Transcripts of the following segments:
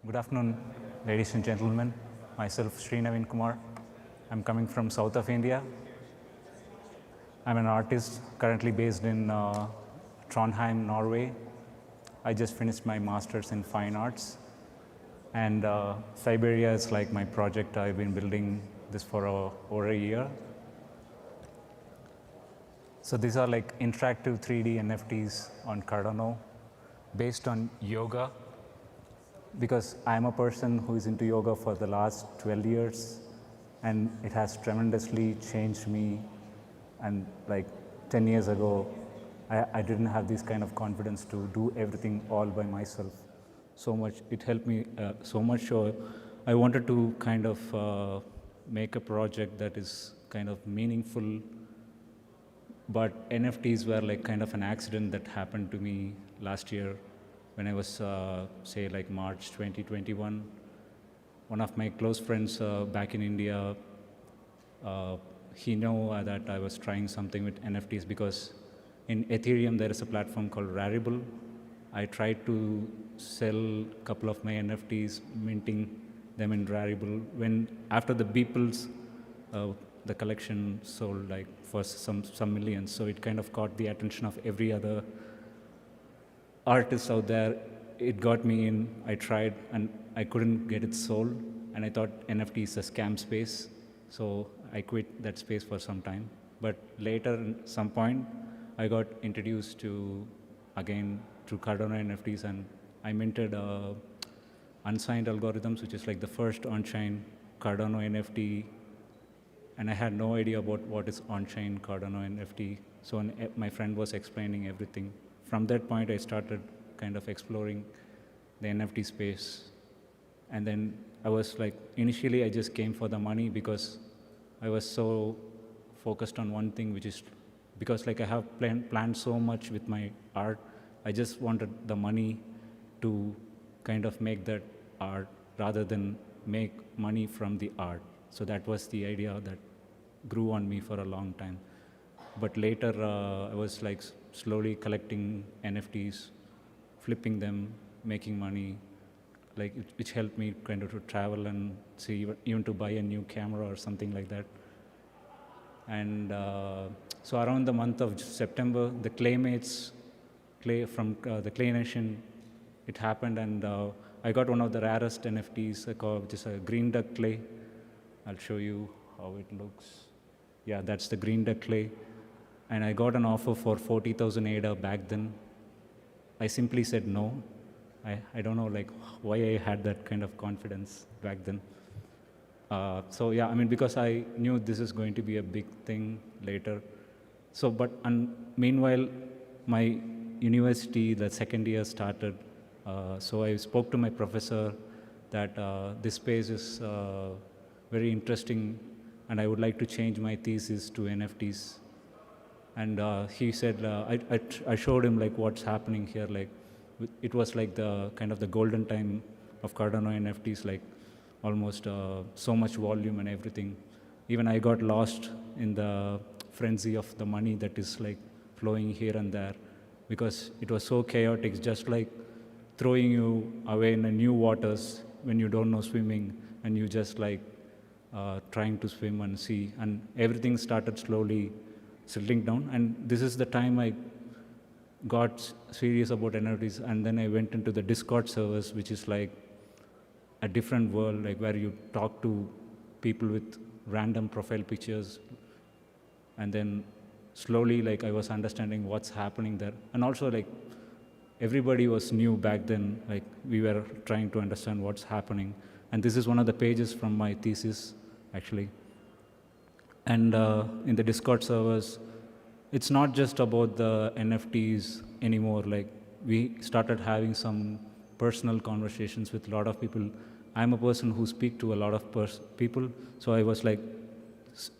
Good afternoon, ladies and gentlemen. Myself, Srink. I'm coming from south of India. I'm an artist currently based in Trondheim, Norway. I just finished my master's in fine arts. And Cyberia is like my project. I've been building this for over a year. So these are like interactive 3D NFTs on Cardano based on yoga, because I'm a person who is into yoga for the last 12 years, and it has tremendously changed me. And like 10 years ago, I didn't have this kind of confidence to do everything all by myself. So much, it helped me so much. So I wanted to kind of make a project that is kind of meaningful, but NFTs were like kind of an accident that happened to me last year when I was, say, like March 2021. One of my close friends back in India, he knew that I was trying something with NFTs, because in Ethereum there is a platform called Rarible. I tried to sell a couple of my NFTs, minting them in Rarible. When after the Beeples, the collection sold like for some millions, so it kind of caught the attention of every other artist out there. It got me in. I tried and I couldn't get it sold, and I thought NFT is a scam space, so I quit that space for some time. But later, at some point, I got introduced to, again, through Cardano NFTs, and I minted unsigned algorithms, which is like the first on-chain Cardano NFT, and I had no idea about what is on-chain Cardano NFT. So when my friend was explaining everything, from that point I started kind of exploring the NFT space. And then I was like, initially I just came for the money, because I was so focused on one thing, which is because like I have planned so much with my art. I just wanted the money to kind of make that art rather than make money from the art. So that was the idea that grew on me for a long time. But later I was like slowly collecting NFTs, flipping them, making money, like which helped me kind of to travel and see, even to buy a new camera or something like that. And so around the month of September, the Claymates, Clay from the Clay Nation, it happened, and I got one of the rarest NFTs called, which is a green duck clay. I'll show you how it looks. Yeah, that's the green duck clay. And I got an offer for 40,000 ADA back then. I simply said no. I don't know like why I had that kind of confidence back then. So yeah, I mean, because I knew this is going to be a big thing later. So, but meanwhile, my university, the second year started. So I spoke to my professor that this space is very interesting, and I would like to change my thesis to NFTs. And he said, I showed him like what's happening here. Like, it was like the kind of the golden time of Cardano NFTs, like almost so much volume and everything. Even I got lost in the frenzy of the money that is like flowing here and there, because it was so chaotic, just like throwing you away in the new waters when you don't know swimming, and you just like trying to swim and see, and everything started slowly settling down. And this is the time I got serious about NFTs, and then I went into the Discord servers, which is like a different world, like where you talk to people with random profile pictures, and then slowly like I was understanding what's happening there. And also like everybody was new back then, like we were trying to understand what's happening. And this is one of the pages from my thesis, actually. And in the Discord servers, it's not just about the NFTs anymore. Like we started having some personal conversations with a lot of people. I'm a person who speaks to a lot of people, so I was like,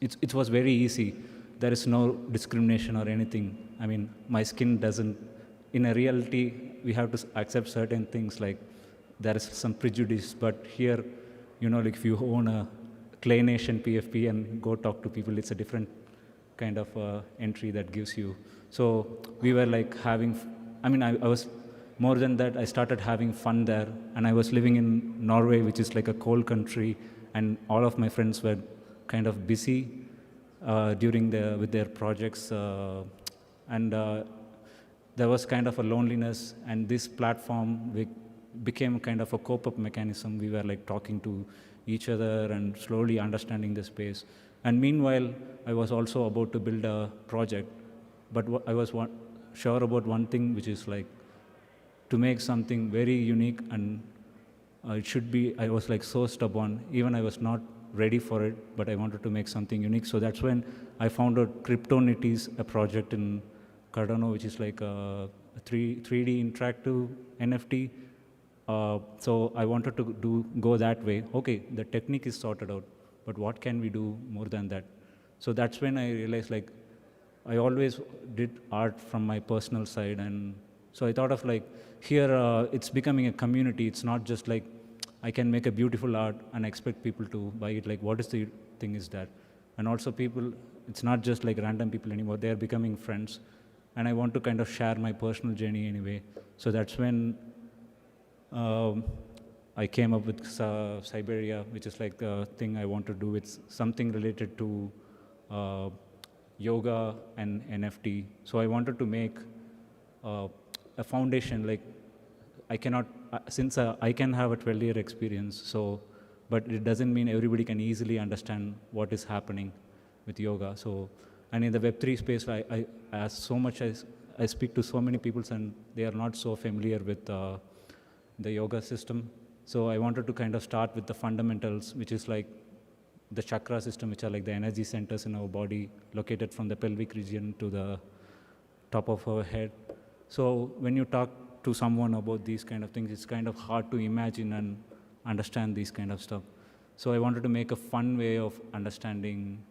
it was very easy. There is no discrimination or anything. I mean, my skin doesn't. In a reality, we have to accept certain things, like there is some prejudice, but here, you know, like if you own a Clay Nation PFP and go talk to people, it's a different kind of entry that gives you. So we were like having, I mean, I was more than that, I started having fun there. And I was living in Norway, which is like a cold country, and all of my friends were kind of busy with their projects, and there was kind of a loneliness. And this platform became kind of a cope-up mechanism. We were like talking to each other and slowly understanding the space. And meanwhile, I was also about to build a project, but I was sure about one thing, which is like to make something very unique, and it should be, I was like so stubborn, even I was not ready for it, but I wanted to make something unique. So that's when I found out Cryptonities, a project in Cardano, which is like a 3D interactive NFT. So I wanted to go that way. Okay, the technique is sorted out, but what can we do more than that? So that's when I realized, like, I always did art from my personal side, and so I thought of like, here it's becoming a community. It's not just like I can make a beautiful art and expect people to buy it. Like, what is the thing is that? And also people, it's not just like random people anymore. They're becoming friends. And I want to kind of share my personal journey anyway. So that's when I came up with Cyberia, which is like the thing I want to do. It's something related to yoga and NFT. So I wanted to make a foundation. Like, I cannot, since I can have a 12-year experience, so, but it doesn't mean everybody can easily understand what is happening with yoga. So, and in the Web3 space, I as so much as I speak to so many people, and they are not so familiar with the yoga system. So I wanted to kind of start with the fundamentals, which is like the chakra system, which are like the energy centers in our body, located from the pelvic region to the top of our head. So when you talk to someone about these kind of things, it's kind of hard to imagine and understand these kind of stuff. So I wanted to make a fun way of understanding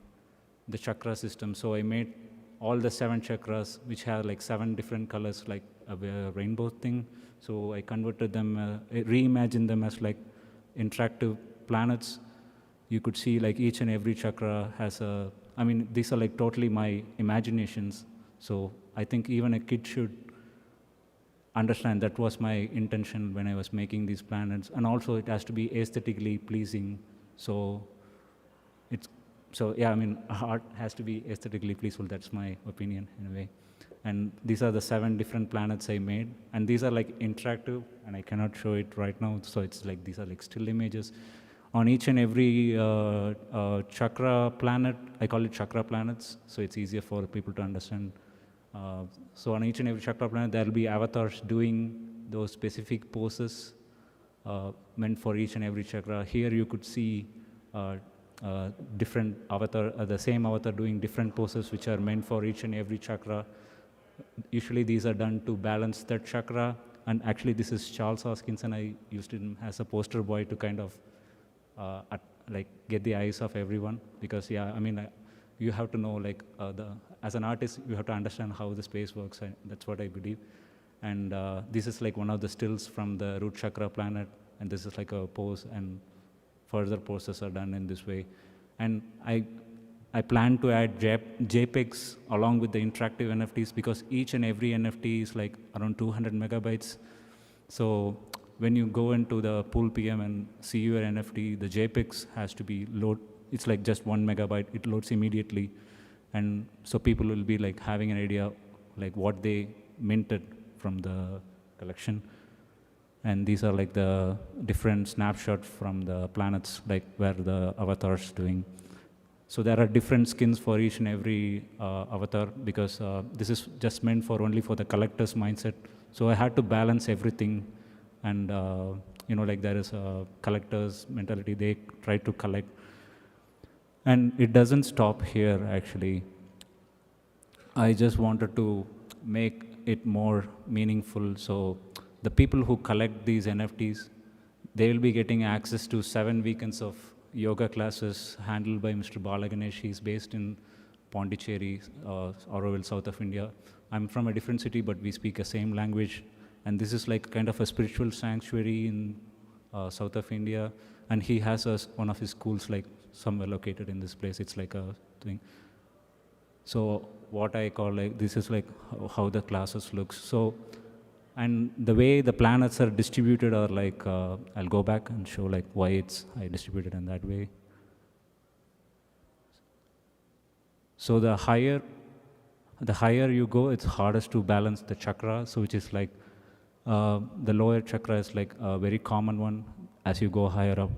the chakra system. So I made all the 7 chakras, which have like 7 different colors, like a rainbow thing. So I converted them, reimagined them as like interactive planets. You could see like each and every chakra has a, I mean, these are like totally my imaginations. So I think even a kid should understand that was my intention when I was making these planets. And also it has to be aesthetically pleasing. So yeah, I mean, art has to be aesthetically pleasing. That's my opinion in a way. And these are the 7 different planets I made. And these are like interactive, and I cannot show it right now. So it's like, these are like still images. On each and every chakra planet, I call it chakra planets, so it's easier for people to understand. So on each and every chakra planet, there will be avatars doing those specific poses meant for each and every chakra. Here you could see different avatar, the same avatar doing different poses which are meant for each and every chakra. Usually these are done to balance that chakra. And actually this is Charles Hoskinson. I used him as a poster boy to kind of like get the eyes of everyone, because yeah, I mean, you have to know, like, as an artist, you have to understand how the space works. That's what I believe. And this is like one of the stills from the root chakra planet, and this is like a pose, and further poses are done in this way. And I plan to add JPEGs along with the interactive NFTs, because each and every NFT is like around 200 megabytes. So when you go into the pool PM and see your NFT, the JPEGs has to be load. It's like just 1 megabyte. It loads immediately. And so people will be like having an idea like what they minted from the collection. And these are like the different snapshots from the planets, like where the avatar's doing. So there are different skins for each and every avatar, because this is just meant for only for the collector's mindset. So I had to balance everything. And you know, like there is a collector's mentality. They try to collect. And it doesn't stop here, actually. I just wanted to make it more meaningful. So the people who collect these NFTs, they will be getting access to 7 weekends of yoga classes handled by Mr. Balaganesh. He's based in Pondicherry, Auroville, south of India. I'm from a different city, but we speak the same language. And this is like kind of a spiritual sanctuary in south of India. And he has one of his schools like somewhere located in this place. It's like a thing. So what I call like, this is like how the classes looks. So And the way the planets are distributed are like, I'll go back and show like why I distributed in that way. So the higher you go, it's hardest to balance the chakra. So which is like, the lower chakra is like a very common one. As you go higher up,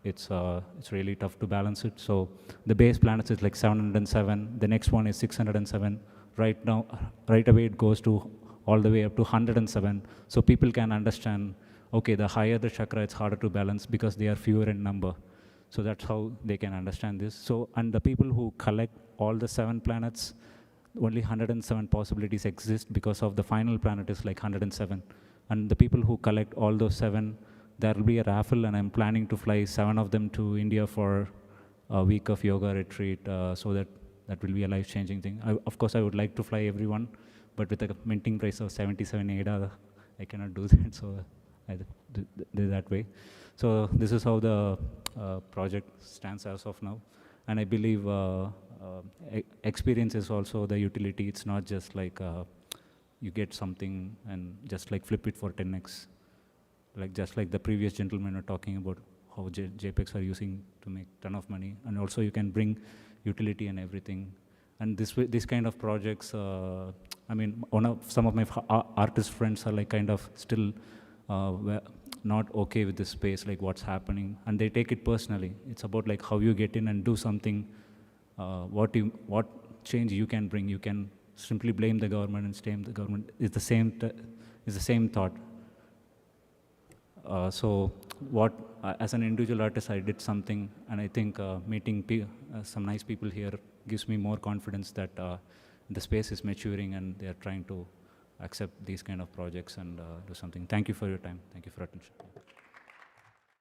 it's really tough to balance it. So the base planets is like 707. The next one is 607. Right now, right away it goes to all the way up to 107. So people can understand, okay, the higher the chakra, it's harder to balance because they are fewer in number. So that's how they can understand this. So, and the people who collect all the 7 planets, only 107 possibilities exist because of the final planet is like 107. And the people who collect all those 7, there will be a raffle, and I'm planning to fly 7 of them to India for a week of yoga retreat, so that will be a life-changing thing. Of course, I would like to fly everyone, but with a minting price of 77 ADA, I cannot do that, so I did that way. So this is how the project stands as of now. And I believe experience is also the utility. It's not just like you get something and just like flip it for 10x. Like just like the previous gentlemen are talking about how JPEGs are using to make ton of money. And also you can bring utility and everything. And this kind of projects, I mean, some of my artist friends are like kind of still not okay with this space, like what's happening, and they take it personally. It's about like how you get in and do something, what change you can bring. You can simply blame the government and blame the government. It's the same thought. So as an individual artist, I did something, and I think meeting some nice people here gives me more confidence that the space is maturing and they are trying to accept these kind of projects and do something. Thank you for your time. Thank you for attention.